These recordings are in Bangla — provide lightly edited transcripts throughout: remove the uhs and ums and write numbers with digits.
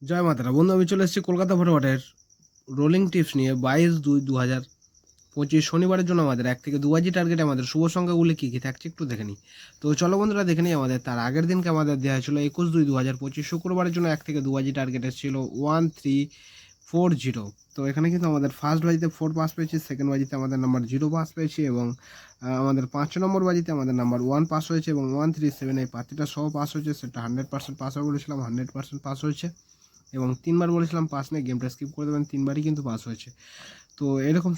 জয় মাতারা বন্ধু, আমি চলে এসেছি কলকাতা ফটোমাটের রোলিং টিপস নিয়ে 22/2/2025 শনিবারের জন্য আমাদের 1 থেকে 2 বাজি টার্গেটে আমাদের শুভ সংখ্যাগুলি কী কী থাকছে একটু দেখে নিই। তো চলো বন্ধুরা দেখে নিই। আমাদের তার আগের দিনকে আমাদের দেওয়া ছিল 21/2/2025 শুক্রবারের জন্য 1 থেকে 2 বাজি টার্গেটে ছিল 1340। তো এখানে কিন্তু আমাদের ফার্স্ট বাজিতে 4 পাস পেয়েছি, সেকেন্ড বাজিতে আমাদের নাম্বার 0 পাস পেয়েছি এবং আমাদের 5 নম্বর বাজিতে আমাদের নাম্বার 1 পাস হয়েছে এবং 137 এই পাতিটা সহ পাস হয়েছে। সেটা 100% পাস হবে বলেছিলাম, 100% পাস হয়েছে এবং 3বার বলেছিলাম পাস নিয়ে গেমটা স্কিপ করে দেবেন, 3বারই কিন্তু পাস হয়েছে। তো এরকম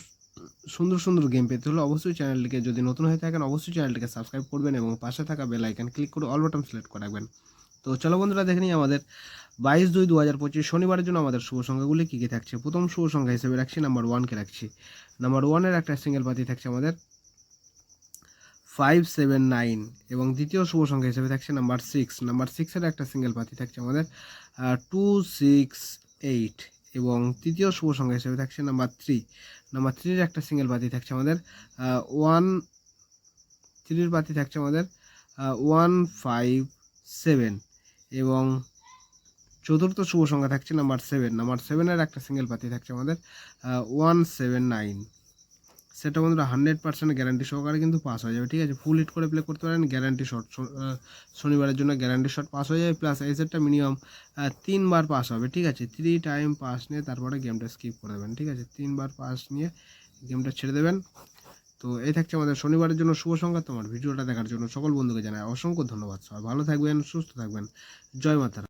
সুন্দর সুন্দর গেম পেতে হলে অবশ্যই চ্যানেলটিকে, যদি নতুন হয়ে থাকেন অবশ্যই চ্যানেলটিকে সাবস্ক্রাইব করবেন এবং পাশে থাকা বেল আইকন ক্লিক করে অল বাটন সিলেক্ট করে রাখবেন। তো চলো বন্ধুরা দেখে নিই আমাদের 22/2/2025 শনিবারের জন্য আমাদের শুভ সংখ্যাগুলি কী কী থাকছে। প্রথম শুভ সংখ্যা হিসেবে রাখছি নাম্বার 1কে রাখছি। নাম্বার 1-এর একটা সিঙ্গেল পাতি থাকছে আমাদের 579 এবং দ্বিতীয় শুভ সংখ্যা হিসেবে থাকছে নাম্বার 6। নাম্বার 6-এর একটা সিঙ্গেল পাতি থাকছে আমাদের 268 এবং তৃতীয় শুভ সংখ্যা হিসেবে থাকছে নাম্বার 3। নাম্বার 3-এর একটা সিঙ্গেল পাতি থাকছে আমাদের 3-এর পাতি থাকছে আমাদের 157 এবং চতুর্থ শুভ সংখ্যা থাকছে নাম্বার 7। নাম্বার 7-এর একটা সিঙ্গেল পাতি থাকছে আমাদের 179। সেটা বন্ধুরা 100% গ্যারান্টি সহকারে কিন্তু পাস হয়ে যাবে, ঠিক আছে। ফুল হিট করে প্লে করতে পারেন, গ্যারান্টি শট। শনিবারের জন্য গ্যারান্টি শট পাস হয়ে যাবে, প্লাস এই সেটটা মিনিমাম 3বার পাস হবে, ঠিক আছে। 3 টাইম পাস নিয়ে তারপরে গেমটা স্কিপ করে দেবেন, ঠিক আছে। 3বার পাস নিয়ে গেমটা ছেড়ে দেবেন। তো এই থাকছে আমাদের শনিবারের জন্য শুভ সংখ্যা। তোমার ভিডিওটা দেখার জন্য সকল বন্ধুকে জানাই অসংখ্য ধন্যবাদ। সবাই ভালো থাকবেন, সুস্থ থাকবেন। জয় মাতারা।